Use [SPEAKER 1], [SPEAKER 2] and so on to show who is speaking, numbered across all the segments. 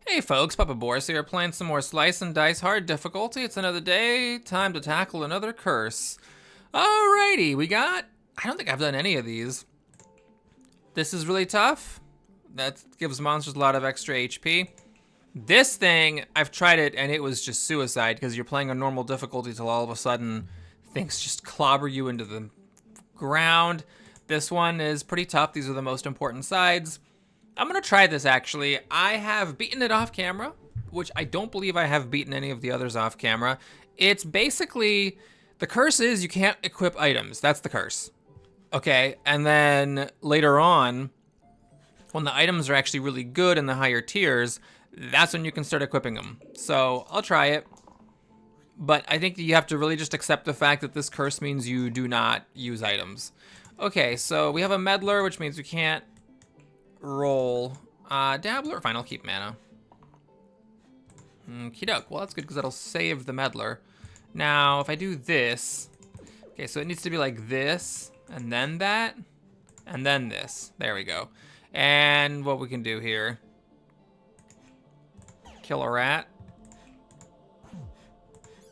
[SPEAKER 1] Hey folks, Papa Boris here, playing some more Slice and Dice Hard difficulty. It's another day, time to tackle another curse. Alrighty, I don't think I've done any of these. This is really tough. That gives monsters a lot of extra HP. This thing, I've tried it and it was just suicide because you're playing on normal difficulty till all of a sudden things just clobber you into the ground. This one is pretty tough. These are the most important sides. I'm gonna try this actually. I have beaten it off camera, which I don't believe I have beaten any of the others off camera. It's basically, the curse is you can't equip items. That's the curse. Okay, and then later on, when the items are actually really good in the higher tiers, that's when you can start equipping them. So I'll try it. But I think you have to really just accept the fact that this curse means you do not use items. Okay, so we have a meddler, which means we can't roll. Dabbler, fine, I'll keep mana. Okie doke. Well, that's good because that'll save the meddler. Now, if I do this, okay, so it needs to be like this, and then that, and then this. There we go. And what we can do here, kill a rat,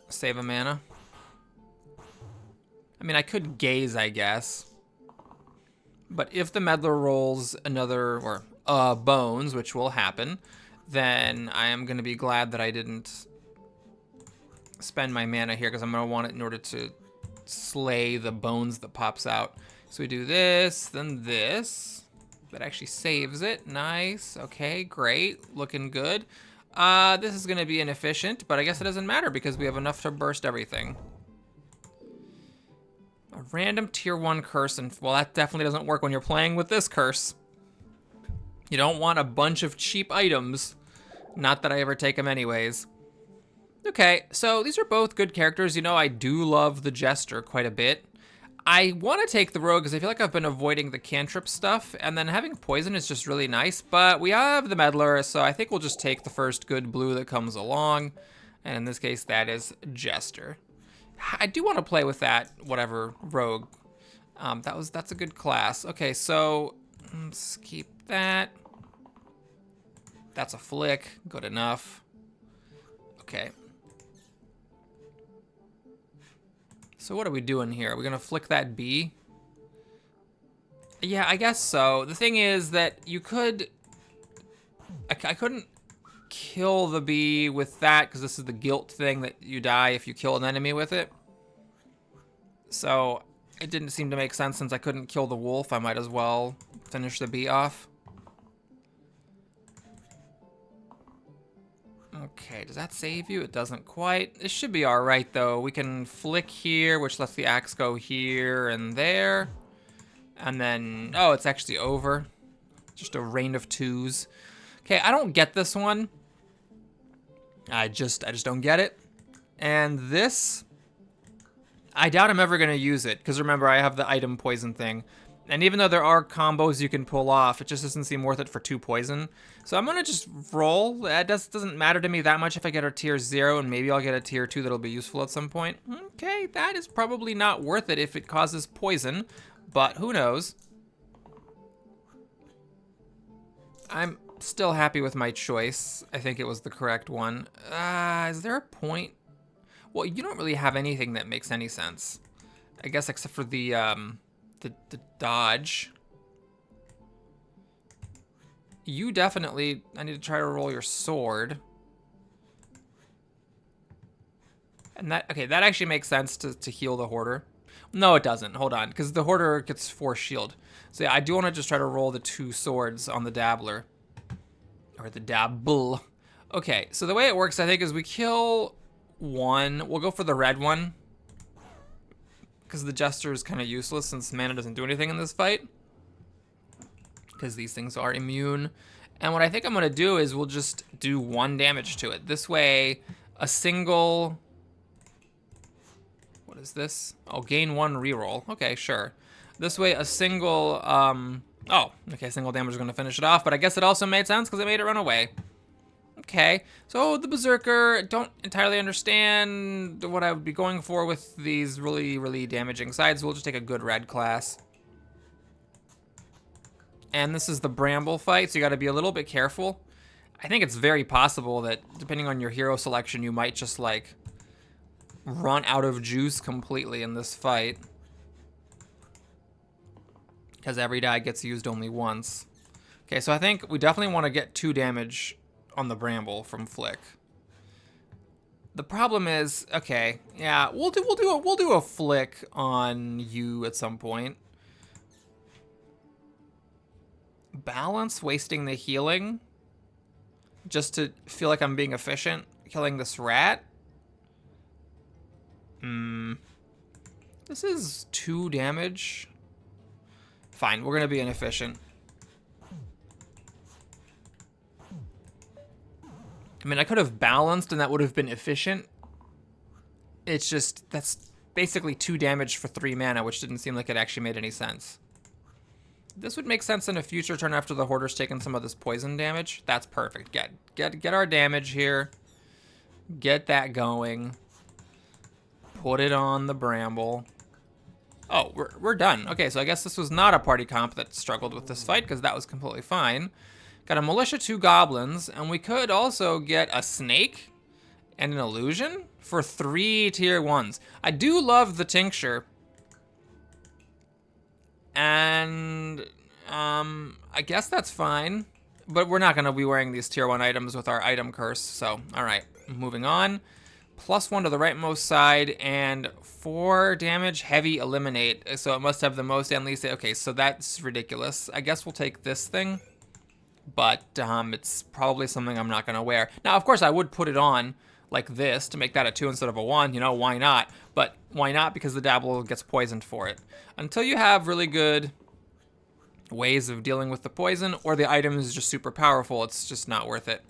[SPEAKER 1] save a mana. I mean, I could gaze, I guess. But if the meddler rolls another, or bones, which will happen, then I am going to be glad that I didn't spend my mana here, because I'm going to want it in order to slay the bones that pops out. So we do this, then this. That actually saves it. Nice. Okay, great. Looking good. This is going to be inefficient, but I guess it doesn't matter because we have enough to burst everything. A random tier 1 curse, and well, that definitely doesn't work when you're playing with this curse. You don't want a bunch of cheap items. Not that I ever take them anyways. Okay, so these are both good characters. You know, I do love the Jester quite a bit. I want to take the Rogue because I feel like I've been avoiding the cantrip stuff, and then having poison is just really nice, but we have the Meddler, so I think we'll just take the first good blue that comes along, and in this case, that is Jester. I do want to play with that, whatever, Rogue. That's a good class. Okay, so let's keep that. That's a flick, good enough. Okay. So what are we doing here? Are we gonna flick that bee? Yeah, I guess so. The thing is that you could, I couldn't kill the bee with that because this is the guilt thing that you die if you kill an enemy with it. So it didn't seem to make sense since I couldn't kill the wolf. I might as well finish the bee off. Okay, does that save you? It doesn't quite. It should be all right though. We can flick here, which lets the axe go here and there. And then, oh, it's actually over. Just a rain of twos. Okay, I don't get this one. I just don't get it. And this, I doubt I'm ever gonna use it, because remember, I have the item poison thing. And even though there are combos you can pull off, it just doesn't seem worth it for 2 poison. So I'm gonna just roll. That doesn't matter to me that much if I get a tier 0, and maybe I'll get a tier 2 that'll be useful at some point. Okay, that is probably not worth it if it causes poison, but who knows. I'm still happy with my choice. I think it was the correct one. Is there a point? Well, you don't really have anything that makes any sense. I guess except for the dodge. You definitely, I need to try to roll your sword. And that, okay, that actually makes sense to heal the Hoarder. No, it doesn't, hold on, because the Hoarder gets 4 shield. So yeah, I do want to just try to roll the 2 swords on the Dabbler. Or the Dabble. Okay, so the way it works, I think, is we kill one. We'll go for the red one, because the Jester is kind of useless since mana doesn't do anything in this fight. Because these things are immune. And what I think I'm going to do is we'll just do 1 damage to it. This way, a single... What is this? Oh, gain 1 reroll. Okay, sure. This way, a single... Oh, okay, single damage is going to finish it off, but I guess it also made sense because it made it run away. Okay, so the Berserker, don't entirely understand what I would be going for with these really, really damaging sides. We'll just take a good red class. And this is the Bramble fight, so you gotta be a little bit careful. I think it's very possible that depending on your hero selection, you might just like run out of juice completely in this fight. Because every die gets used only once. Okay, so I think we definitely want to get 2 damage on the Bramble from Flick. The problem is, okay, yeah, we'll do a Flick on you at some point. Balance wasting the healing just to feel like I'm being efficient killing this rat. This is 2 damage. Fine, we're gonna be inefficient. I mean, I could have balanced and that would have been efficient. It's just, that's basically 2 damage for 3 mana, which didn't seem like it actually made any sense. This would make sense in a future turn after the Hoarder's taken some of this poison damage. That's perfect. Get our damage here. Get that going. Put it on the Bramble. Oh, we're done. Okay, so I guess this was not a party comp that struggled with this fight, because that was completely fine. Got a Militia, 2 Goblins, and we could also get a Snake and an Illusion for 3 tier 1s. I do love the Tincture. And, I guess that's fine. But we're not going to be wearing these tier 1 items with our item curse, so, alright. Moving on. +1 to the rightmost side, and 4 damage, heavy, eliminate. So it must have the most and least. Okay, so that's ridiculous. I guess we'll take this thing. But it's probably something I'm not going to wear. Now, of course, I would put it on like this to make that a 2 instead of a 1. You know, why not? But why not? Because the Dabble gets poisoned for it. Until you have really good ways of dealing with the poison, or the item is just super powerful, it's just not worth it.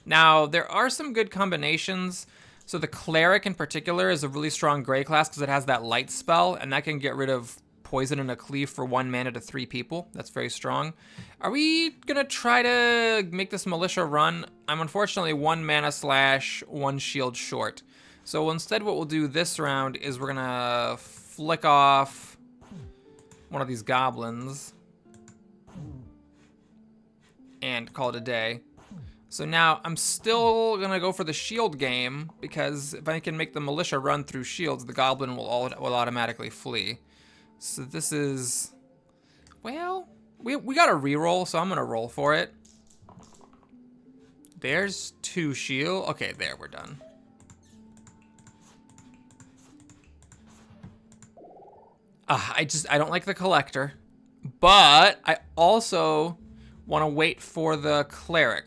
[SPEAKER 1] Now, there are some good combinations. So the Cleric in particular is a really strong gray class because it has that light spell, and that can get rid of poison in a cleave for 1 mana to 3 people. That's very strong. Are we gonna try to make this Militia run? I'm unfortunately 1 mana / 1 shield short. So instead what we'll do this round is we're gonna flick off one of these Goblins and call it a day. So now I'm still gonna go for the shield game, because if I can make the Militia run through shields, the Goblin will automatically flee. So this is, well, we got a reroll, so I'm gonna roll for it. There's 2 shield. Okay, there, we're done. I don't like the Collector, but I also want to wait for the Cleric.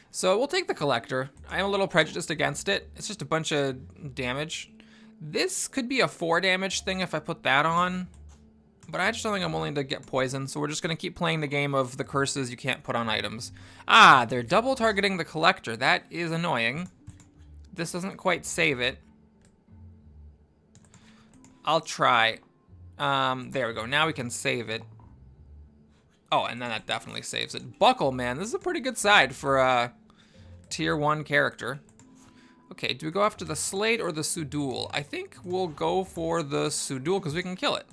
[SPEAKER 1] So we'll take the Collector. I'm a little prejudiced against it. It's just a bunch of damage. This could be a 4 damage thing if I put that on, but I just don't think I'm willing to get poisoned, so we're just going to keep playing the game of the curses you can't put on items. Ah, they're double targeting the Collector. That is annoying. This doesn't quite save it. I'll try. There we go. Now we can save it. Oh, and then that definitely saves it. Buckle, man. This is a pretty good side for a tier 1 character. Okay, do we go after the Slate or the Sudul? I think we'll go for the Sudul because we can kill it.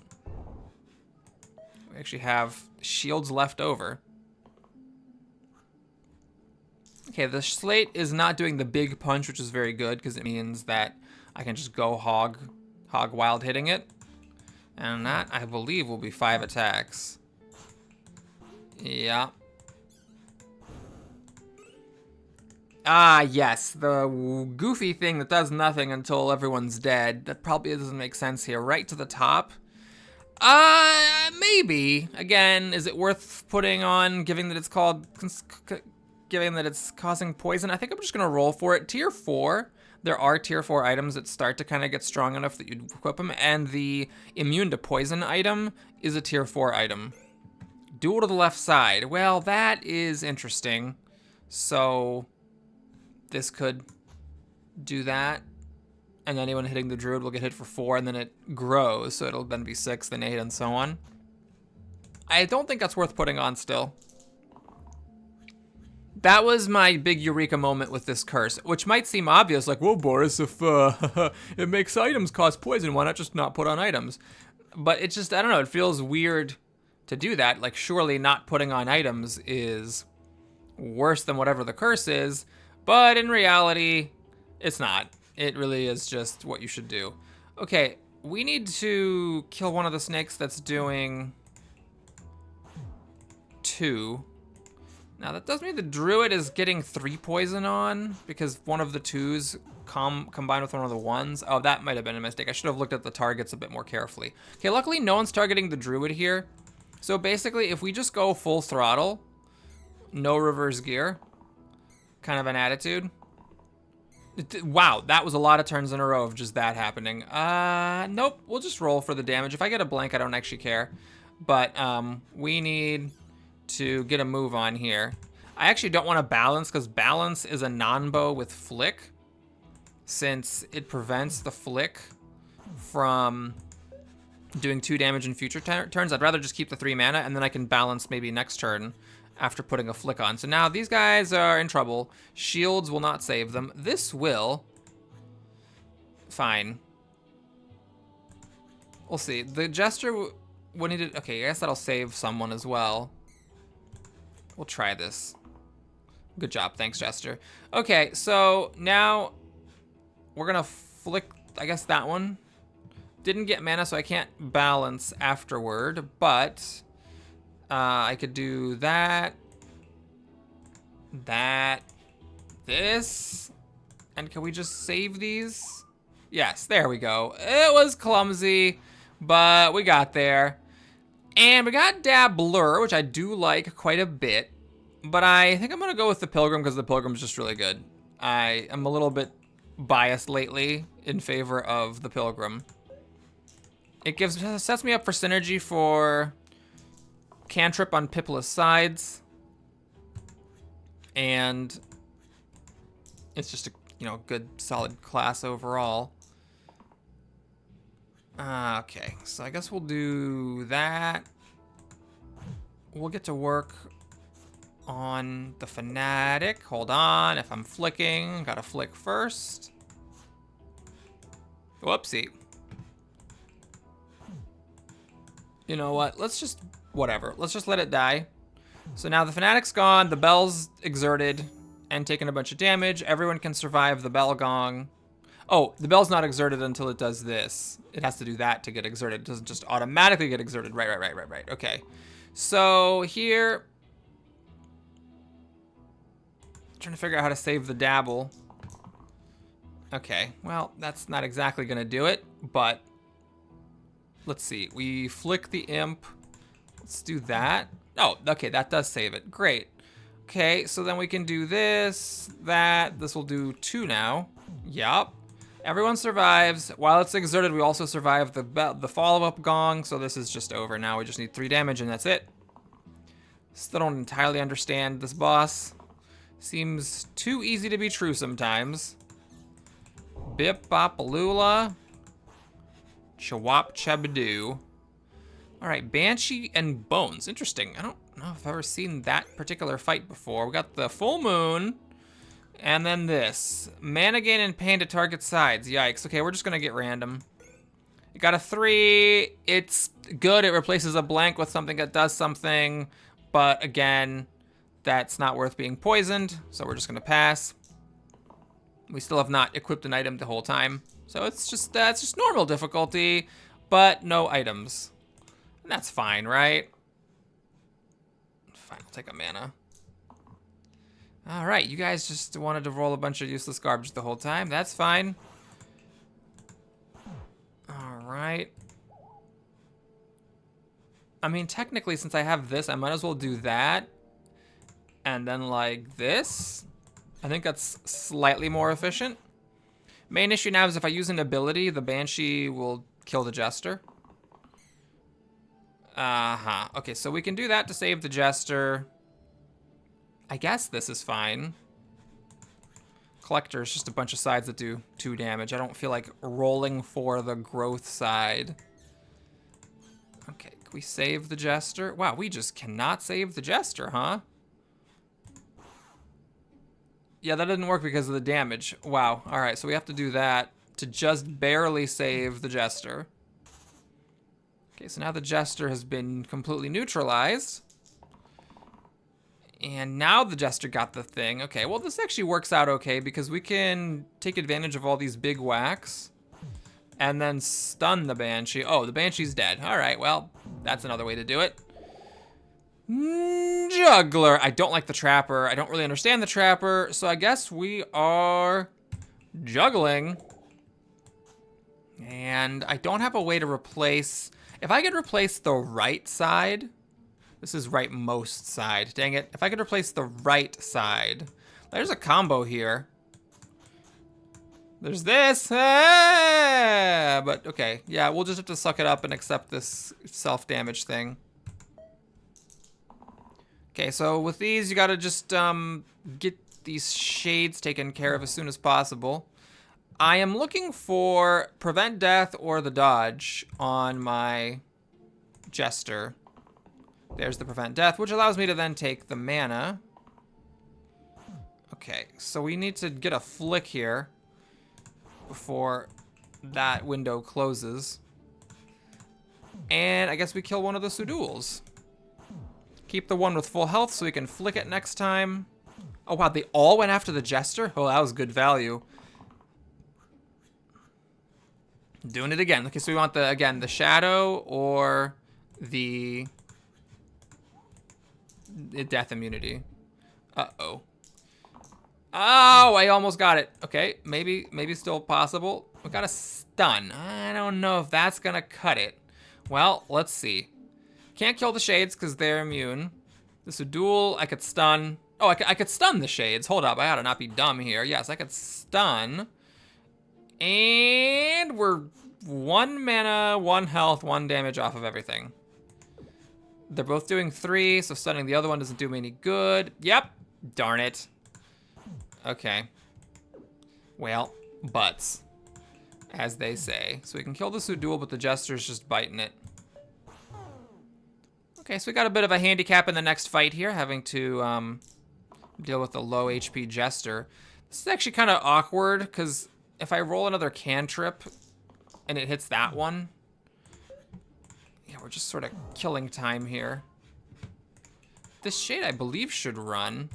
[SPEAKER 1] We actually have shields left over. Okay, the Slate is not doing the big punch, which is very good because it means that I can just go hog wild hitting it. And that, I believe, will be 5 attacks. Yeah. Ah, yes, the goofy thing that does nothing until everyone's dead. That probably doesn't make sense here. Right to the top. Maybe. Again, is it worth putting on, given that it's causing poison? I think I'm just gonna roll for it. Tier 4. There are tier 4 items that start to kind of get strong enough that you equip them, and the immune to poison item is a tier 4 item. Duel to the left side. Well, that is interesting. So this could do that. And anyone hitting the druid will get hit for 4, and then it grows, so it'll then be 6, then 8, and so on. I don't think that's worth putting on still. That was my big eureka moment with this curse, which might seem obvious, like, whoa, Boris, if it makes items cause poison, why not just not put on items? But it just, I don't know, it feels weird to do that. Like, surely not putting on items is worse than whatever the curse is, but in reality, it's not. It really is just what you should do. Okay, we need to kill one of the snakes that's doing 2. Now that does mean the druid is getting 3 poison on because one of the 2s combined with one of the 1s. Oh, that might have been a mistake. I should have looked at the targets a bit more carefully. Okay, luckily no one's targeting the druid here. So basically, if we just go full throttle, no reverse gear, kind of an attitude. Wow, that was a lot of turns in a row of just that happening. Nope, we'll just roll for the damage. If I get a blank, I don't actually care. But we need to get a move on here. I actually don't want to balance because balance is a non-bow with flick, since it prevents the flick from doing 2 damage in future turns. I'd rather just keep the 3 mana and then I can balance maybe next turn after putting a flick on. So now these guys are in trouble. Shields will not save them. This will. Fine. We'll see. The Jester will need to... Okay, I guess that'll save someone as well. We'll try this. Good job. Thanks, Jester. Okay, so now we're going to flick, I guess, that one. Didn't get mana, so I can't balance afterward, but I could do that, this, and can we just save these? Yes, there we go. It was clumsy, but we got there. And we got Dabbler, which I do like quite a bit, but I think I'm gonna go with the Pilgrim because the Pilgrim's just really good. I am a little bit biased lately in favor of the Pilgrim. It sets me up for synergy for cantrip on Pipless sides, and it's just a good solid class overall. Okay, so I guess we'll do that. We'll get to work on the Fanatic. Hold on, if I'm flicking, gotta flick first. Whoopsie. You know what? Let's just, whatever. Let's just let it die. So now the Fanatic's gone, the Bell's exerted and taken a bunch of damage. Everyone can survive the Bell Gong. Oh, the Bell's not exerted until it does this. It has to do that to get exerted. It doesn't just automatically get exerted. Right. Okay. So here, trying to figure out how to save the Dabble. Okay, well, that's not exactly gonna do it, but let's see. We flick the Imp. Let's do that. Oh, okay, that does save it. Great. Okay, so then we can do this, that. This will do 2 now. Yup. Everyone survives. While it's exerted, we also survive the follow-up Gong, so this is just over now. We just need 3 damage and that's it. Still don't entirely understand this boss. Seems too easy to be true sometimes. Bip bop lula. Chawop chabadoo. Alright, Banshee and Bones. Interesting. I don't know if I've ever seen that particular fight before. We got the Full Moon. And then this. Mana gain and pain to target sides. Yikes. Okay, we're just gonna get random. It got a 3. It's good. It replaces a blank with something that does something. But again, that's not worth being poisoned. So we're just gonna pass. We still have not equipped an item the whole time. So it's just normal difficulty, but no items. And that's fine, right? Fine, I'll take a mana. All right, you guys just wanted to roll a bunch of useless garbage the whole time. That's fine. All right. I mean, technically, since I have this, I might as well do that. And then like this. I think that's slightly more efficient. Main issue now is if I use an ability, the Banshee will kill the Jester. Okay, so we can do that to save the Jester. I guess this is fine. Collector is just a bunch of sides that do 2 damage. I don't feel like rolling for the growth side. Okay, can we save the Jester? Wow, we just cannot save the Jester, huh? Yeah, that didn't work because of the damage. Wow, all right, so we have to do that to just barely save the Jester. Okay, so now the Jester has been completely neutralized. And now the Jester got the thing. Okay, well, this actually works out okay because we can take advantage of all these big whacks and then stun the Banshee. Oh, the Banshee's dead. All right, well, that's another way to do it. Juggler. I don't like the Trapper. I don't really understand the Trapper, so I guess we are juggling. And I don't have a way to replace... If I could replace the right side... This is rightmost side. Dang it. If I could replace the right side. There's a combo here. There's this. Ah! But okay. Yeah, we'll just have to suck it up and accept this self-damage thing. Okay, so with these, you gotta just get these shades taken care of as soon as possible. I am looking for Prevent Death or the Dodge on my Jester. There's the Prevent Death, which allows me to then take the mana. Okay, so we need to get a flick here before that window closes. And I guess we kill one of the Sudouls. Keep the one with full health so we can flick it next time. Oh wow, they all went after the Jester? Oh, that was good value. Doing it again. Okay, so we want the, again, the Shadow or the Death immunity. Uh-oh. Oh, I almost got it. Okay, maybe still possible. We got a stun. I don't know if that's gonna cut it. Well, let's see. Can't kill the Shades because they're immune. The Sudoul, I could stun. Oh, I could stun the Shades. Hold up, I gotta not be dumb here. Yes, I could stun. And we're 1 mana, 1 health, 1 damage off of everything. They're both doing 3, so stunning the other one doesn't do me any good. Yep, darn it. Okay. Well, butts, as they say. So we can kill the Sudoul, but the Jester's just biting it. Okay, so we got a bit of a handicap in the next fight here, having to deal with the low HP Jester. This is actually kind of awkward, because if I roll another cantrip and it hits that one, yeah, we're just sort of killing time here. This Shade, I believe, should run.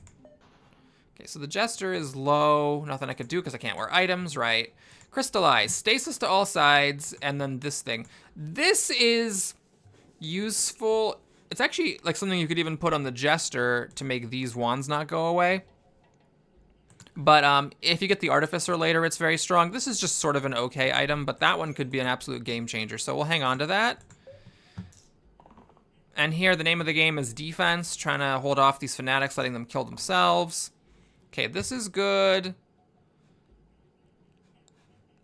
[SPEAKER 1] Okay, so the Jester is low. Nothing I could do because I can't wear items, right? Crystallize, stasis to all sides, and then this thing. This is useful. It's actually like something you could even put on the Jester to make these wands not go away. But if you get the Artificer later, it's very strong. This is just sort of an okay item, but that one could be an absolute game changer. So we'll hang on to that. And here, the name of the game is defense, trying to hold off these fanatics, letting them kill themselves. Okay, this is good.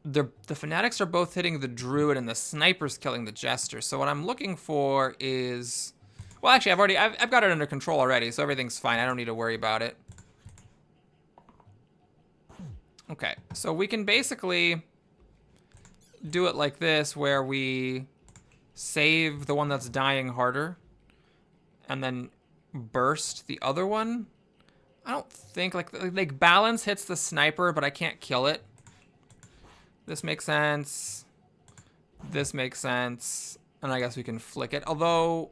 [SPEAKER 1] The fanatics are both hitting the Druid, and the Sniper's killing the Jester. So what I'm looking for is... Well, actually, I've got it under control already, so everything's fine. I don't need to worry about it. Okay, so we can basically do it like this, where we save the one that's dying harder, and then burst the other one. I don't think, like balance hits the Sniper, but I can't kill it. This makes sense. This makes sense. And I guess we can flick it, although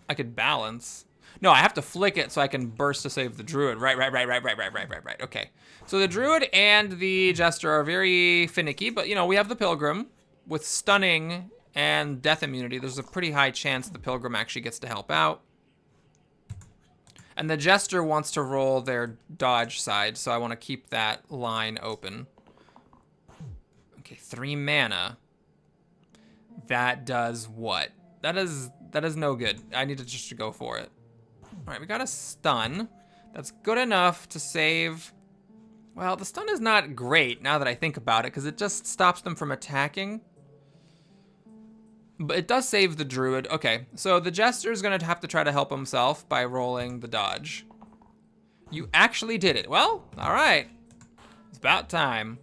[SPEAKER 1] I could balance. No, I have to flick it so I can burst to save the Druid. Right. Okay. So the Druid and the Jester are very finicky, but you know, we have the Pilgrim with stunning and death immunity. There's a pretty high chance the Pilgrim actually gets to help out. And the Jester wants to roll their dodge side, so I want to keep that line open. Okay, 3 mana. That does what? That is no good. I need to just go for it. All right, we got a stun. That's good enough to save. Well, the stun is not great now that I think about it, because it just stops them from attacking. But it does save the Druid. Okay, so the Jester's gonna have to try to help himself by rolling the dodge. You actually did it. Well, all right. It's about time.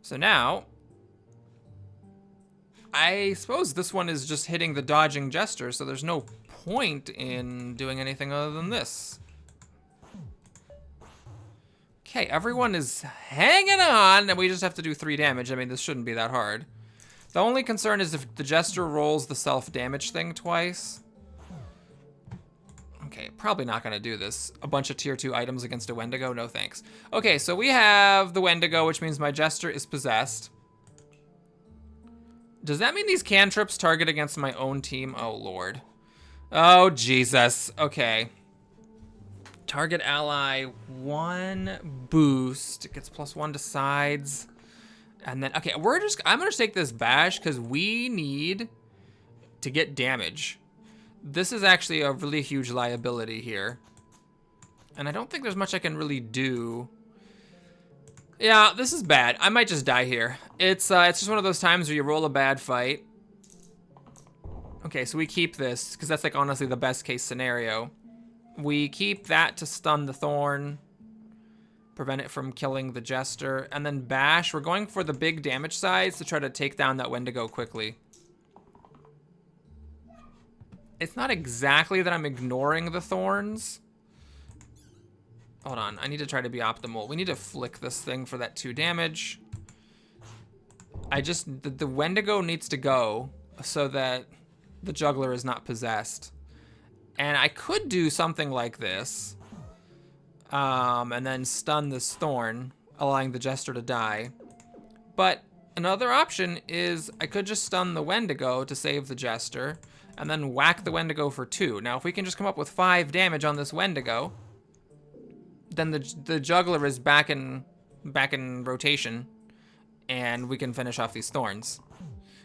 [SPEAKER 1] So now, I suppose this one is just hitting the dodging Jester, so there's no point in doing anything other than this. Okay, everyone is hanging on, and we just have to do 3 damage. I mean, this shouldn't be that hard. The only concern is if the Jester rolls the self-damage thing twice. Okay, probably not gonna do this. A bunch of tier 2 items against a Wendigo, no thanks. Okay, so we have the Wendigo, which means my Jester is possessed. Does that mean these cantrips target against my own team? Oh, Lord. Oh, Jesus. Okay. Target ally, 1 boost. It gets +1 to sides. And then, okay, I'm gonna take this bash because we need to get damage. This is actually a really huge liability here. And I don't think there's much I can really do. Yeah, this is bad. I might just die here. It's just one of those times where you roll a bad fight. Okay, so we keep this, because that's like honestly the best case scenario. We keep that to stun the Thorn, prevent it from killing the Jester, and then bash. We're going for the big damage size to try to take down that Wendigo quickly. It's not exactly that I'm ignoring the Thorns. Hold on, I need to try to be optimal. We need to flick this thing for that 2 damage. The Wendigo needs to go so that the Juggler is not possessed. And I could do something like this. And then stun this Thorn, allowing the Jester to die. But another option is I could just stun the Wendigo to save the Jester, and then whack the Wendigo for 2. Now, if we can just come up with 5 damage on this Wendigo, then the Juggler is back in rotation, and we can finish off these Thorns.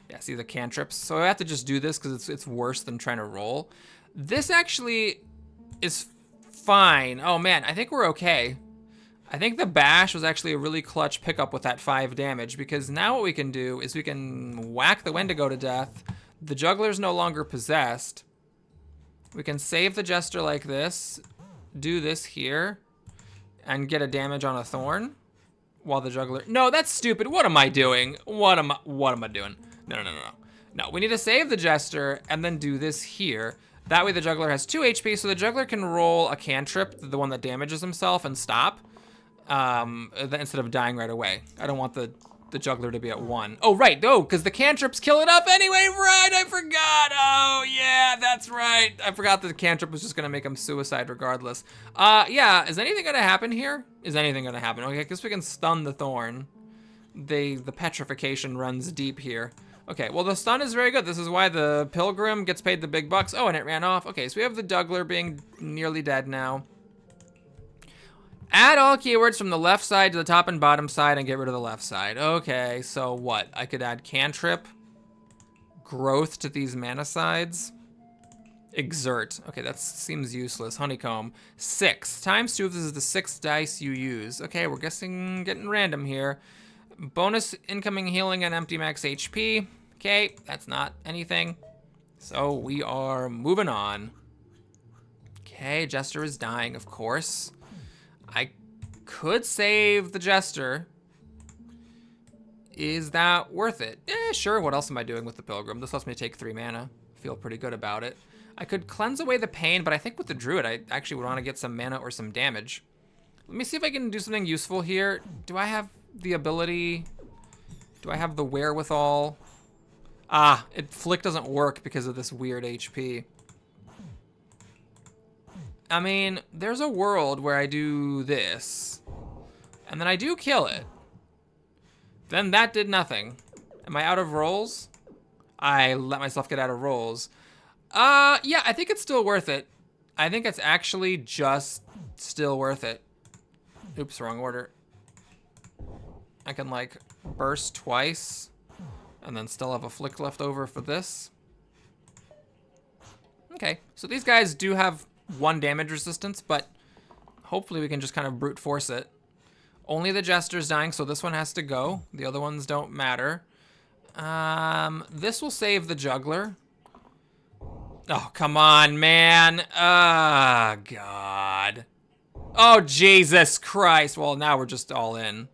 [SPEAKER 1] Yeah, see the cantrips? So I have to just do this because it's worse than trying to roll. This actually is fine. Oh man, I think we're okay. I think the bash was actually a really clutch pickup with that 5 damage, because now what we can do is we can whack the Wendigo to death. The Juggler's no longer possessed. We can save the Jester like this, do this here, and get a damage on a Thorn while the Juggler... No, that's stupid. What am I doing? What am I doing? No. No, we need to save the Jester and then do this here. That way the Juggler has 2 HP, so the Juggler can roll a cantrip, the one that damages himself, and stop, instead of dying right away. I don't want the Juggler to be at 1. Oh, right, no, because the cantrips kill it up anyway, right, I forgot. Oh, yeah, that's right. I forgot that the cantrip was just gonna make him suicide regardless. Yeah, is anything gonna happen here? Is anything gonna happen? Okay, I guess we can stun the Thorn. The petrification runs deep here. Okay, well, the stun is very good. This is why the Pilgrim gets paid the big bucks. Oh, and it ran off. Okay, so we have the Juggler being nearly dead now. Add all keywords from the left side to the top and bottom side and get rid of the left side. Okay, so what? I could add cantrip, growth to these mana sides, exert. Okay, that seems useless. Honeycomb. 6 times 2 if this is the 6th dice you use. Okay, we're getting random here. Bonus incoming healing and empty max HP. Okay, that's not anything. So we are moving on. Okay, Jester is dying, of course. I could save the Jester. Is that worth it? Sure. What else am I doing with the Pilgrim? This lets me take 3 mana. Feel pretty good about it. I could cleanse away the pain, but I think with the Druid, I actually would want to get some mana or some damage. Let me see if I can do something useful here. Do I have the ability? Do I have the wherewithal? Ah, Flick doesn't work because of this weird HP. I mean, there's a world where I do this, and then I do kill it. Then that did nothing. Am I out of rolls? I let myself get out of rolls. Yeah, I think it's still worth it. I think it's actually just still worth it. Oops, wrong order. I can, like, burst twice, and then still have a flick left over for this. Okay, so these guys do have 1 damage resistance, but hopefully we can just kind of brute force it. Only the Jester's dying, so this one has to go. The other ones don't matter. This will save the Juggler. Oh, come on, man. Ah, God. Oh, Jesus Christ. Well, now we're just all in.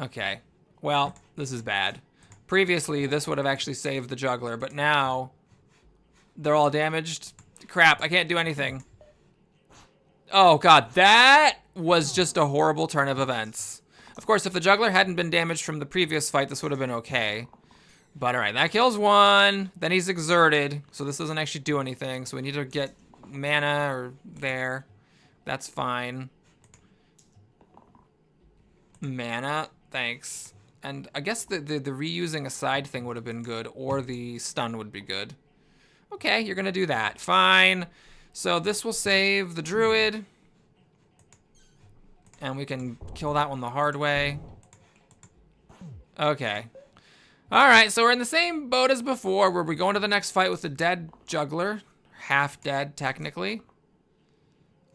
[SPEAKER 1] Okay. Well, this is bad. Previously, this would have actually saved the Juggler, but now they're all damaged. Crap, I can't do anything. Oh, God, that was just a horrible turn of events. Of course, if the Juggler hadn't been damaged from the previous fight, this would have been okay. But all right, that kills 1. Then he's exerted, so this doesn't actually do anything. So we need to get mana or there. That's fine. Mana, thanks. And I guess the reusing aside thing would have been good, or the stun would be good. Okay, you're gonna do that. Fine. So this will save the druid. And we can kill that one the hard way. Okay. Alright, so we're in the same boat as before, where we go into the next fight with the dead juggler. Half dead, technically.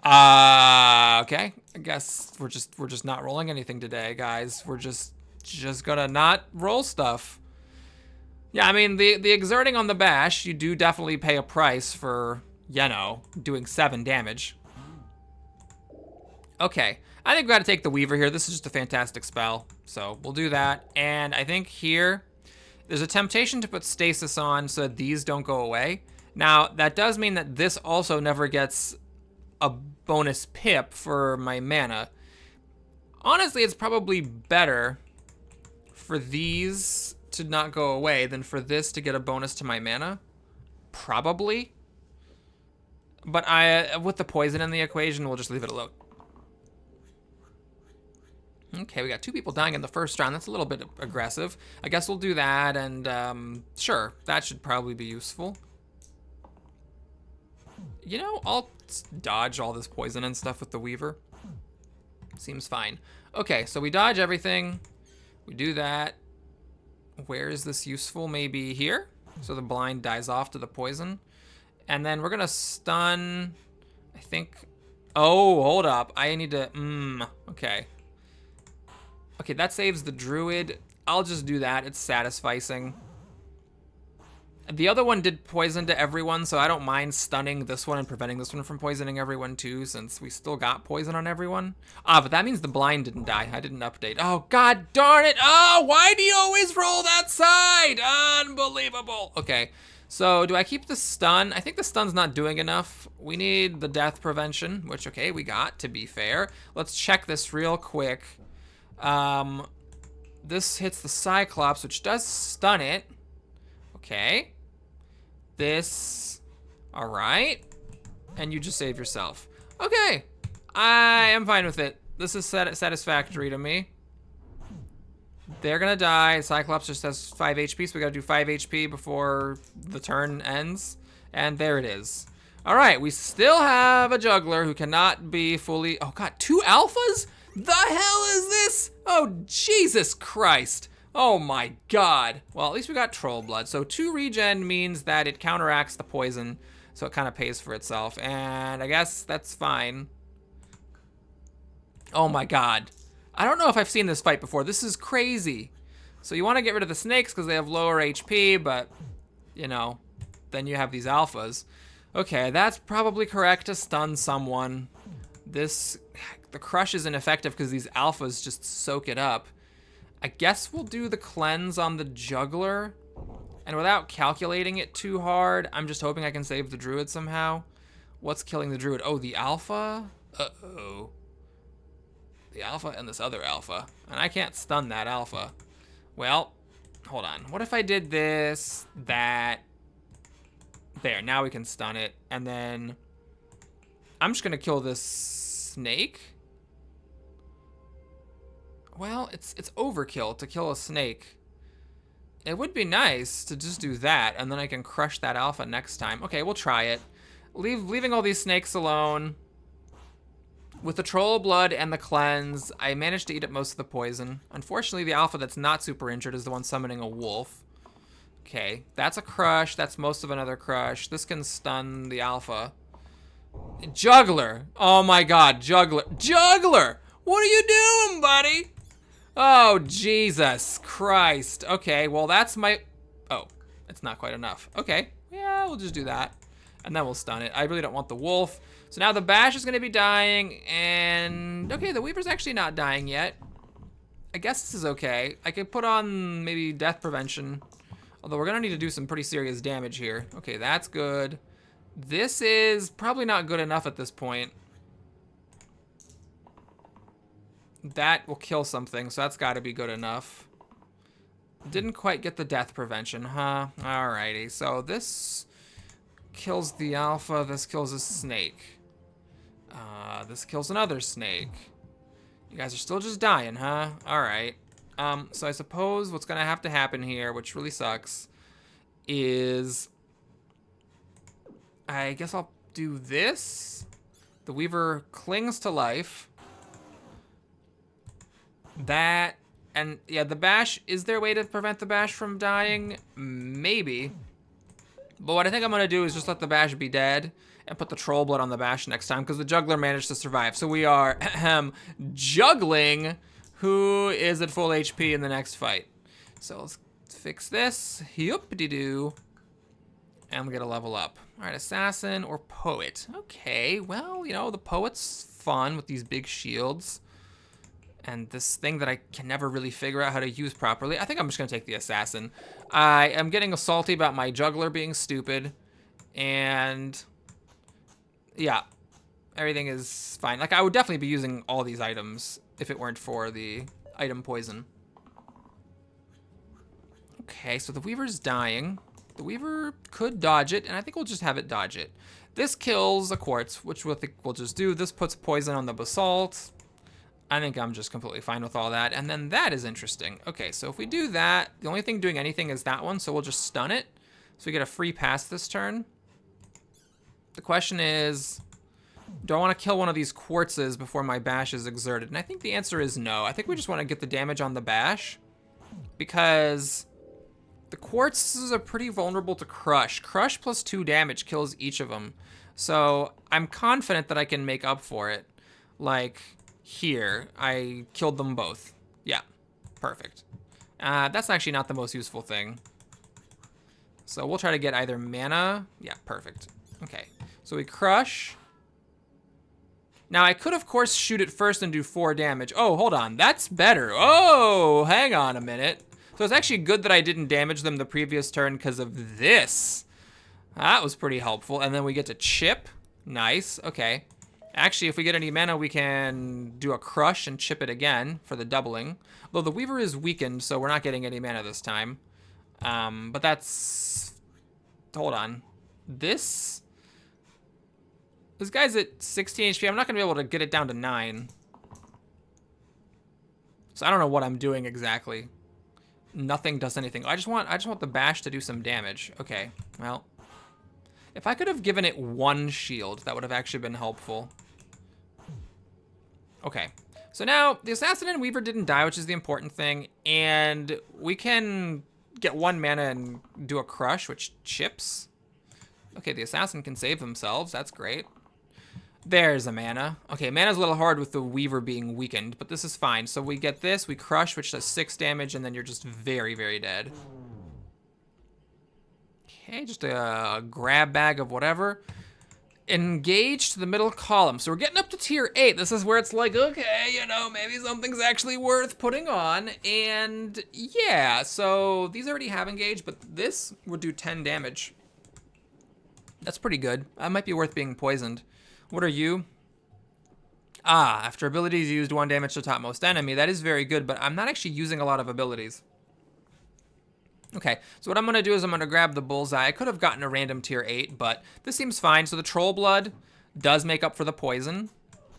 [SPEAKER 1] Okay. I guess we're just not rolling anything today, guys. We're just gonna not roll stuff. Yeah, I mean, the exerting on the bash, you do definitely pay a price for, you know, doing 7 damage. Okay, I think we gotta take the Weaver here. This is just a fantastic spell, so we'll do that. And I think here, there's a temptation to put Stasis on so that these don't go away. Now, that does mean that this also never gets a bonus pip for my mana. Honestly, it's probably better for these to not go away than for this to get a bonus to my mana. Probably. But with the poison in the equation, we'll just leave it alone. Okay, we got 2 people dying in the first round. That's a little bit aggressive. I guess we'll do that, and sure, that should probably be useful. You know, I'll dodge all this poison and stuff with the Weaver. Seems fine. Okay, so we dodge everything. We do that. Where is this useful? Maybe here? So the blind dies off to the poison. And then we're gonna stun, I think. Oh, hold up. I need to, okay. Okay, that saves the druid. I'll just do that. It's satisficing. The other one did poison to everyone, so I don't mind stunning this one and preventing this one from poisoning everyone too, since we still got poison on everyone. But that means the blind didn't die. I didn't update. Oh, god darn it. Oh, why do you always roll that side? Unbelievable. Okay, so do I keep the stun? I think the stun's not doing enough. We need the death prevention, which, okay, we got, to be fair. Let's check this real quick. This hits the Cyclops, which does stun it. Okay. This. All right. And you just save yourself. Okay. I am fine with it. This is satisfactory to me. They're gonna die. Cyclops just has 5 HP, so we gotta do 5 HP before the turn ends. And there it is. All right, we still have a juggler who cannot be fully... Oh god, 2 alphas? The hell is this? Oh, Jesus Christ. Oh my god. Well, at least we got Troll Blood. So 2 regen means that it counteracts the poison, so it kind of pays for itself. And I guess that's fine. Oh my god. I don't know if I've seen this fight before. This is crazy. So you want to get rid of the snakes because they have lower HP, but, you know, then you have these alphas. Okay, that's probably correct to stun someone. The crush isn't effective because these alphas just soak it up. I guess we'll do the cleanse on the juggler. And without calculating it too hard, I'm just hoping I can save the druid somehow. What's killing the druid? Oh, the alpha? Uh-oh. The alpha and this other alpha. And I can't stun that alpha. Well, hold on. What if I did this, that... There, now we can stun it. And then... I'm just gonna kill this snake. Well, it's overkill to kill a snake. It would be nice to just do that, and then I can crush that alpha next time. Okay, we'll try it. Leaving all these snakes alone. With the Troll Blood and the cleanse, I managed to eat up most of the poison. Unfortunately, the alpha that's not super injured is the one summoning a wolf. Okay, that's a crush. That's most of another crush. This can stun the alpha. Juggler! Oh my god, Juggler. Juggler! What are you doing, buddy? Oh, Jesus Christ. Okay, well, that's my... Oh, it's not quite enough. Okay, yeah, we'll just do that. And then we'll stun it. I really don't want the wolf. So now the bash is going to be dying, and... Okay, the Weaver's actually not dying yet. I guess this is okay. I could put on maybe death prevention. Although we're going to need to do some pretty serious damage here. Okay, that's good. This is probably not good enough at this point. That will kill something, so that's got to be good enough. Didn't quite get the death prevention, huh? Alrighty, so this kills the alpha. This kills a snake. This kills another snake. You guys are still just dying, huh? All right. So I suppose what's gonna have to happen here, which really sucks, is I guess I'll do this. The Weaver clings to life. That, and yeah, the bash, is there a way to prevent the bash from dying? Maybe. But what I think I'm gonna do is just let the bash be dead and put the troll blood on the bash next time, because the juggler managed to survive. So we are juggling who is at full HP in the next fight. So let's fix this. Yoop-de-doo. And we get a level up. All right, assassin or poet. Okay, well, you know, the poet's fun with these big shields. And this thing that I can never really figure out how to use properly. I think I'm just gonna take the assassin. I am getting salty about my juggler being stupid. And yeah, everything is fine. Like, I would definitely be using all these items if it weren't for the item poison. Okay, so the Weaver's dying. The Weaver could dodge it, and I think we'll just have it dodge it. This kills a quartz, which we'll just do. This puts poison on the basalt. I think I'm just completely fine with all that. And then that is interesting. Okay, so if we do that, the only thing doing anything is that one, so we'll just stun it. So we get a free pass this turn. The question is, do I want to kill one of these quartzes before my bash is exerted? And I think the answer is no. I think we just want to get the damage on the bash, because the quartzes are pretty vulnerable to crush. Crush plus 2 damage kills each of them. So I'm confident that I can make up for it. Like here, I killed them both. Yeah, perfect. That's actually not the most useful thing. So we'll try to get either mana. Yeah, perfect. Okay, so we crush. Now I could, of course, shoot it first and do 4 damage. Oh, hold on, that's better. Oh, hang on a minute. So it's actually good that I didn't damage them the previous turn because of this. That was pretty helpful. And then we get to chip. Nice, okay. Actually, if we get any mana, we can do a crush and chip it again for the doubling. Though the Weaver is weakened, so we're not getting any mana this time. But that's... Hold on. This guy's at 16 HP. I'm not going to be able to get it down to 9. So I don't know what I'm doing exactly. Nothing does anything. I just want the bash to do some damage. Okay, well. If I could have given it 1 shield, that would have actually been helpful. Okay, so now the Assassin and Weaver didn't die, which is the important thing. And we can get 1 mana and do a crush, which chips. Okay, the Assassin can save themselves. That's great. There's a mana. Okay, mana's a little hard with the Weaver being weakened, but this is fine. So we get this, we crush, which does 6 damage, and then you're just very, very dead. Okay, just a grab bag of whatever. Engage to the middle column. So we're getting up to tier 8. This is where it's like, okay, you know, maybe something's actually worth putting on. And yeah, so these already have engaged, but this would do 10 damage. That's pretty good. That might be worth being poisoned. What are you? Ah, after abilities used 1 damage to topmost enemy. That is very good, but I'm not actually using a lot of abilities. Okay, so what I'm going to do is I'm going to grab the bullseye. I could have gotten a random tier 8, but this seems fine. So the troll blood does make up for the poison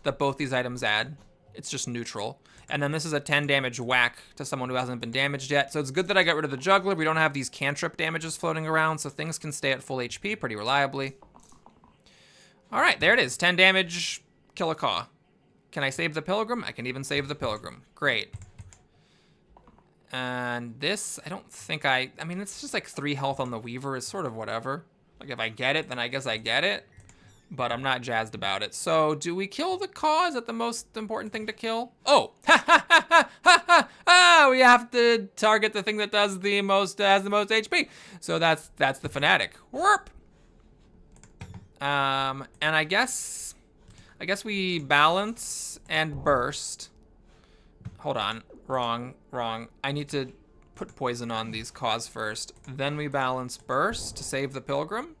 [SPEAKER 1] that both these items add. It's just neutral. And then this is a 10 damage whack to someone who hasn't been damaged yet. So it's good that I got rid of the juggler. We don't have these cantrip damages floating around, so things can stay at full HP pretty reliably. All right, there it is. 10 damage, kill a caw. Can I save the pilgrim? I can even save the pilgrim. Great. And this, I don't think I mean, it's just like 3 health on the Weaver is sort of whatever. Like, if I get it, then I guess I get it. But I'm not jazzed about it. So, do we kill the caw? Is that the most important thing to kill? Oh! Ha ha ha ha ha ha! Ah, we have to target the thing that does the most, has the most HP. So that's the fanatic. Warp! And I guess we balance and burst. Hold on. Wrong. I need to put poison on these caws first. Then we balance burst to save the pilgrim.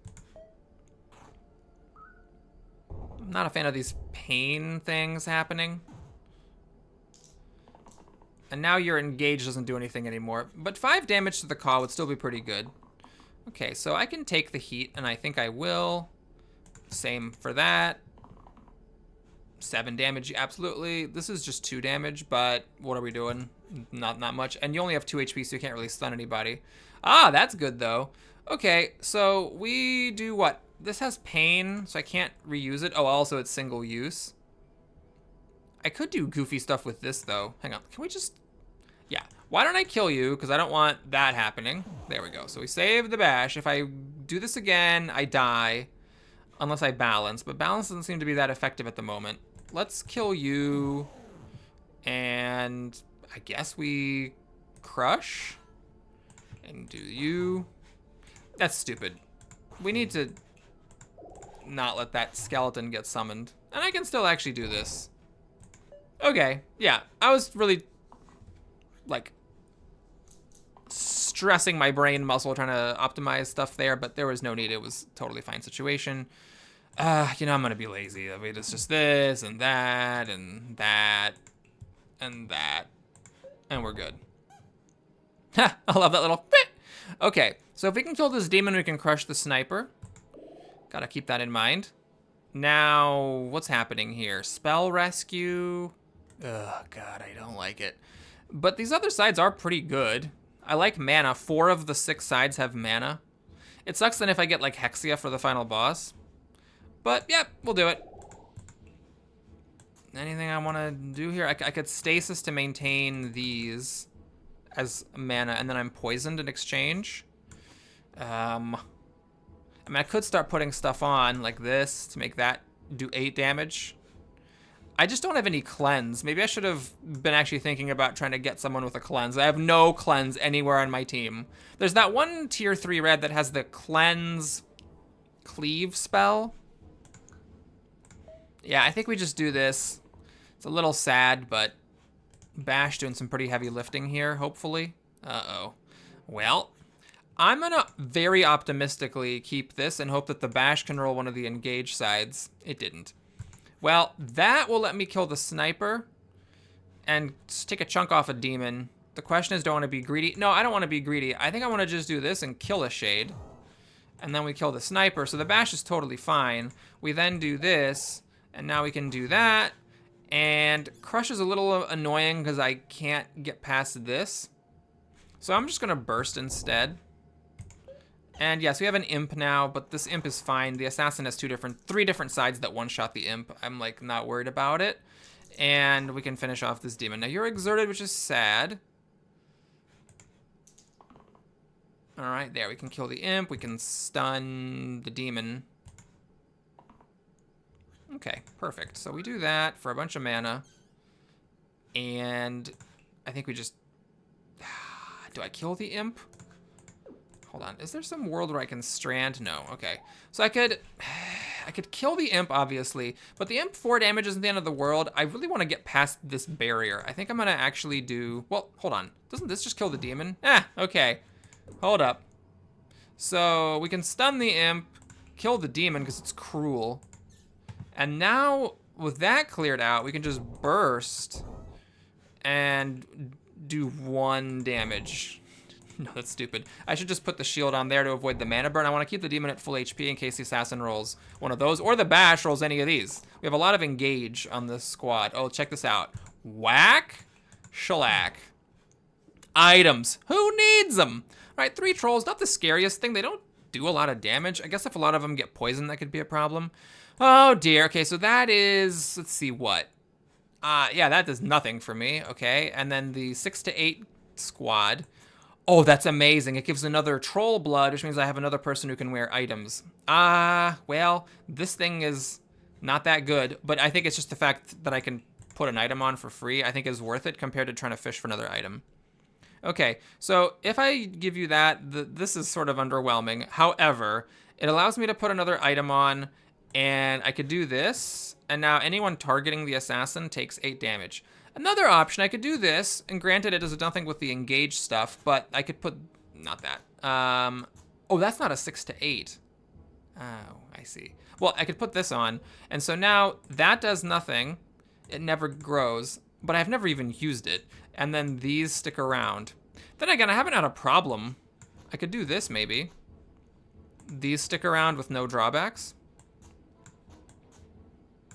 [SPEAKER 1] I'm not a fan of these pain things happening. And now your engage doesn't do anything anymore. But 5 damage to the caw would still be pretty good. Okay, so I can take the heat, and I think I will. Same for that. 7 damage, absolutely. This is just 2 damage, but what are we doing? Not much. And you only have 2 HP, so you can't really stun anybody. Ah, that's good, though. Okay, so we do what? This has pain, so I can't reuse it. Oh, also it's single use. I could do goofy stuff with this, though. Hang on, can we just... Yeah, why don't I kill you? Because I don't want that happening. There we go. So we save the bash. If I do this again, I die. Unless I balance. But balance doesn't seem to be that effective at the moment. Let's kill you. And I guess we crush. And do you. That's stupid. We need to not let that skeleton get summoned. And I can still actually do this. Okay, yeah. I was really... like stressing my brain muscle trying to optimize stuff there, but there was no need. It was a totally fine situation. You know, I'm gonna be lazy. I mean, it's just this and that and that and that, and we're good. Ha! I love that little bit. Okay, so if we can kill this demon, we can crush the sniper. Gotta keep that in mind. Now, what's happening here? Spell rescue. Oh God, I don't like it. But these other sides are pretty good. I like mana. 4 of the 6 sides have mana. It sucks then if I get like Hexia for the final boss. But yeah, we'll do it. Anything I want to do here? I could stasis to maintain these as mana, and then I'm poisoned in exchange. I mean, I could start putting stuff on like this to make that do 8 damage. I just don't have any cleanse. Maybe I should have been actually thinking about trying to get someone with a cleanse. I have no cleanse anywhere on my team. There's that one tier 3 red that has the cleanse cleave spell. Yeah, I think we just do this. It's a little sad, but Bash doing some pretty heavy lifting here, hopefully. Uh-oh. Well, I'm gonna very optimistically keep this and hope that the Bash can roll one of the engage sides. It didn't. Well, that will let me kill the sniper and take a chunk off a demon. The question is, do I want to be greedy? No, I don't want to be greedy. I think I want to just do this and kill a shade. And then we kill the sniper. So the bash is totally fine. We then do this, and now we can do that. And crush is a little annoying because I can't get past this. So I'm just going to burst instead. And yes, we have an imp now, but this imp is fine. The assassin has 3 different sides that one-shot the imp. I'm like not worried about it. And we can finish off this demon. Now you're exerted, which is sad. All right, there, we can kill the imp. We can stun the demon. Okay, perfect. So we do that for a bunch of mana. And I think we just, do I kill the imp? Hold on, is there some world where I can strand? No, okay. So I could kill the imp, obviously, but the imp 4 damage isn't the end of the world. I really want to get past this barrier. I think I'm gonna actually do, well, hold on. Doesn't this just kill the demon? Okay. Hold up. So we can stun the imp, kill the demon because it's cruel. And now with that cleared out, we can just burst and do 1 damage. No, that's stupid. I should just put the shield on there to avoid the mana burn. I want to keep the demon at full HP in case the assassin rolls one of those, or the bash rolls any of these. We have a lot of engage on this squad. Oh, check this out. Whack, shellac. Items. Who needs them? All right, 3 trolls, not the scariest thing. They don't do a lot of damage. I guess if a lot of them get poisoned, that could be a problem. Oh dear. Okay, so that is, let's see what. Yeah, that does nothing for me. Okay, and then the 6 to 8 squad. Oh, that's amazing. It gives another troll blood, which means I have another person who can wear items. Well, this thing is not that good, but I think it's just the fact that I can put an item on for free, I think is worth it compared to trying to fish for another item. Okay, so if I give you that, this is sort of underwhelming. However, it allows me to put another item on, and I could do this, and now anyone targeting the assassin takes 8 damage. Another option, I could do this, and granted it does nothing with the engage stuff, but I could put, not that. Oh, that's not a 6 to 8. Oh, I see. Well, I could put this on, and so now that does nothing. It never grows, but I've never even used it. And then these stick around. Then again, I haven't had a problem. I could do this maybe. These stick around with no drawbacks.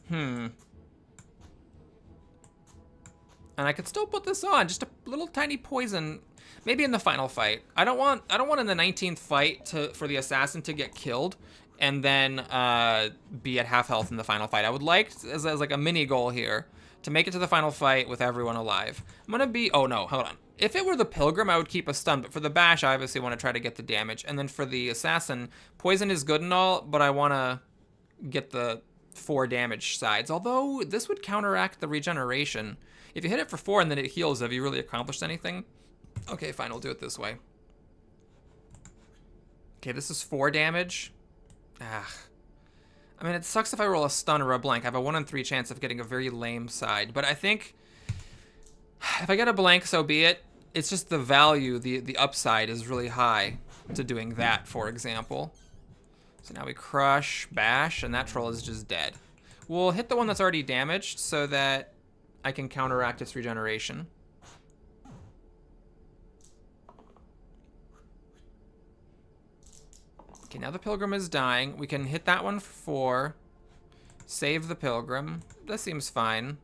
[SPEAKER 1] And I could still put this on, just a little tiny poison, maybe in the final fight. I don't want in the 19th fight for the assassin to get killed and then be at half health in the final fight. I would like, as like a mini goal here, to make it to the final fight with everyone alive. I'm gonna be, oh no, hold on. If it were the Pilgrim, I would keep a stun, but for the Bash, I obviously want to try to get the damage. And then for the Assassin, poison is good and all, but I want to get the 4 damage sides. Although, this would counteract the regeneration. If you hit it for 4 and then it heals, have you really accomplished anything? Okay, fine, we'll do it this way. Okay, this is 4 damage. I mean, it sucks if I roll a stun or a blank. I have a 1 in 3 chance of getting a very lame side. But I think if I get a blank, so be it. It's just the value, the upside is really high to doing that, for example. So now we crush, bash, and that troll is just dead. We'll hit the one that's already damaged so that I can counteract its regeneration. Okay, now the Pilgrim is dying. We can hit that one for 4. Save the Pilgrim. That seems fine.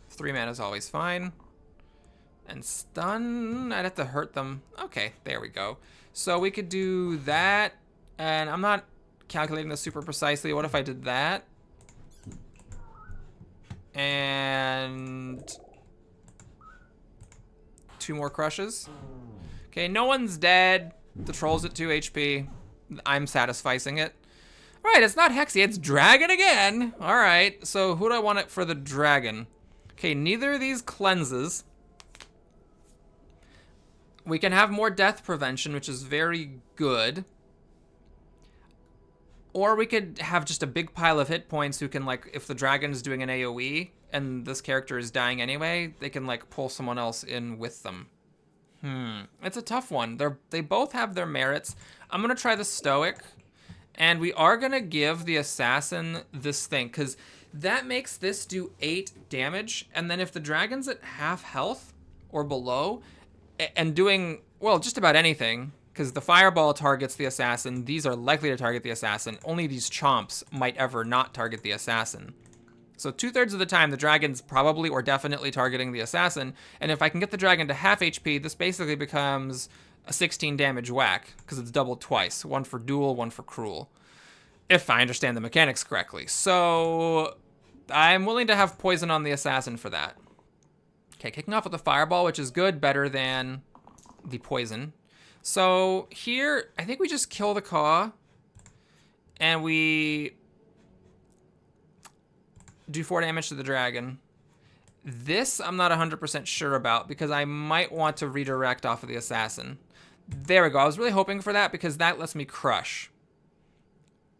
[SPEAKER 1] 3 mana is always fine. And stun, I'd have to hurt them. Okay, there we go. So we could do that, and I'm not calculating this super precisely. What if I did that? And 2 more crushes. Okay, no one's dead. The troll's at 2 HP. I'm satisficing it. All right, it's not Hexy, it's Dragon again. All right, so who do I want it for the Dragon? Okay, neither of these cleanses. We can have more death prevention, which is very good. Or we could have just a big pile of hit points who can, like, if the dragon is doing an AoE and this character is dying anyway, they can, like, pull someone else in with them. It's a tough one. They both have their merits. I'm going to try the Stoic, and we are going to give the Assassin this thing, because that makes this do 8 damage, and then if the dragon's at half health or below, and doing, well, just about anything, because the fireball targets the assassin. These are likely to target the assassin. Only these chomps might ever not target the assassin. So 2/3 of the time, the dragon's probably or definitely targeting the assassin. And if I can get the dragon to half HP, this basically becomes a 16 damage whack, because it's doubled twice. 1 for duel, 1 for cruel. If I understand the mechanics correctly. So I'm willing to have poison on the assassin for that. Okay, kicking off with the fireball, which is good, better than the poison. So here, I think we just kill the Caw, and we do 4 damage to the dragon. This I'm not 100% sure about, because I might want to redirect off of the assassin. There we go, I was really hoping for that, because that lets me crush.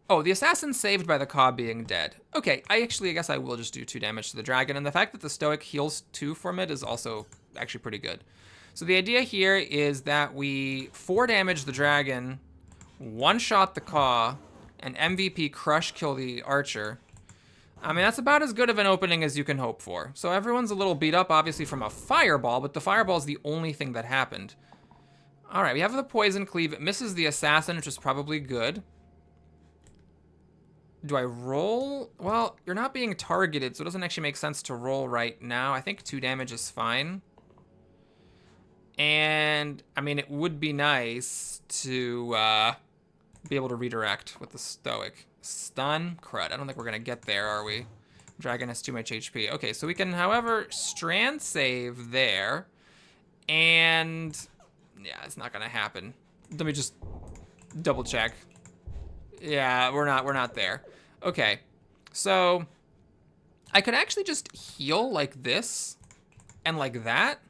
[SPEAKER 1] Oh, the assassin's saved by the Caw being dead. Okay, I guess I will just do 2 damage to the dragon, and the fact that the Stoic heals 2 from it is also actually pretty good. So the idea here is that we 4 damage the dragon, 1-shot the Caw, and MVP crush kill the archer. I mean, that's about as good of an opening as you can hope for. So everyone's a little beat up, obviously, from a fireball, but the fireball is the only thing that happened. All right, we have the poison cleave. It misses the assassin, which is probably good. Do I roll? Well, you're not being targeted, so it doesn't actually make sense to roll right now. I think 2 damage is fine. And, I mean, it would be nice to be able to redirect with the Stoic. Stun? Crud. I don't think we're going to get there, are we? Dragon has too much HP. Okay, so we can, however, strand save there. And, yeah, it's not going to happen. Let me just double check. Yeah, we're not there. Okay, so I could actually just heal like this and like that.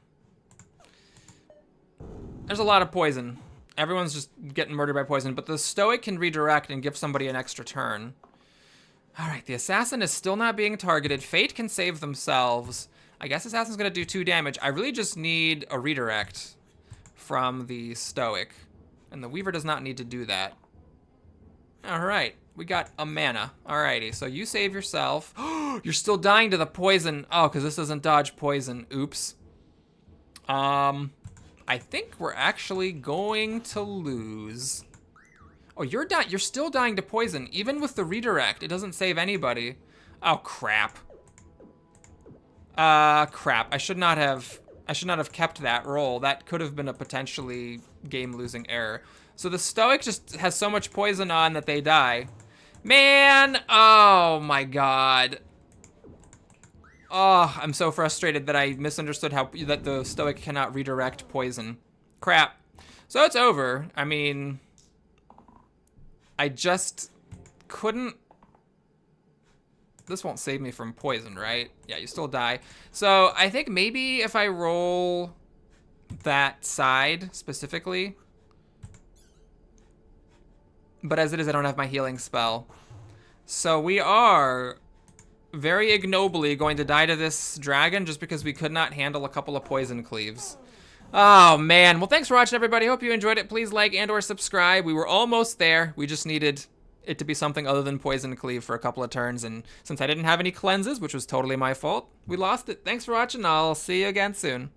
[SPEAKER 1] There's a lot of poison. Everyone's just getting murdered by poison, but the Stoic can redirect and give somebody an extra turn. All right, the assassin is still not being targeted. Fate can save themselves. I guess assassin's gonna do 2 damage. I really just need a redirect from the Stoic, and the Weaver does not need to do that. All right, we got a mana. Alrighty, so you save yourself. You're still dying to the poison. Oh, because this doesn't dodge poison. Oops. I think we're actually going to lose. Oh, you're still dying to poison. Even with the redirect, it doesn't save anybody. Oh, crap. Crap. I should not have kept that roll. That could have been a potentially game-losing error. So the Stoic just has so much poison on that they die. Man, oh my god. Oh, I'm so frustrated that I misunderstood that the Stoic cannot redirect poison. Crap. So it's over. I mean, I just couldn't. This won't save me from poison, right? Yeah, you still die. So I think maybe if I roll that side specifically. But as it is, I don't have my healing spell. So we are very ignobly going to die to this dragon just because we could not handle a couple of poison cleaves. Oh, man. Well, thanks for watching, everybody. Hope you enjoyed it. Please like and or subscribe. We were almost there. We just needed it to be something other than poison cleave for a couple of turns. And since I didn't have any cleanses, which was totally my fault, we lost it. Thanks for watching. I'll see you again soon.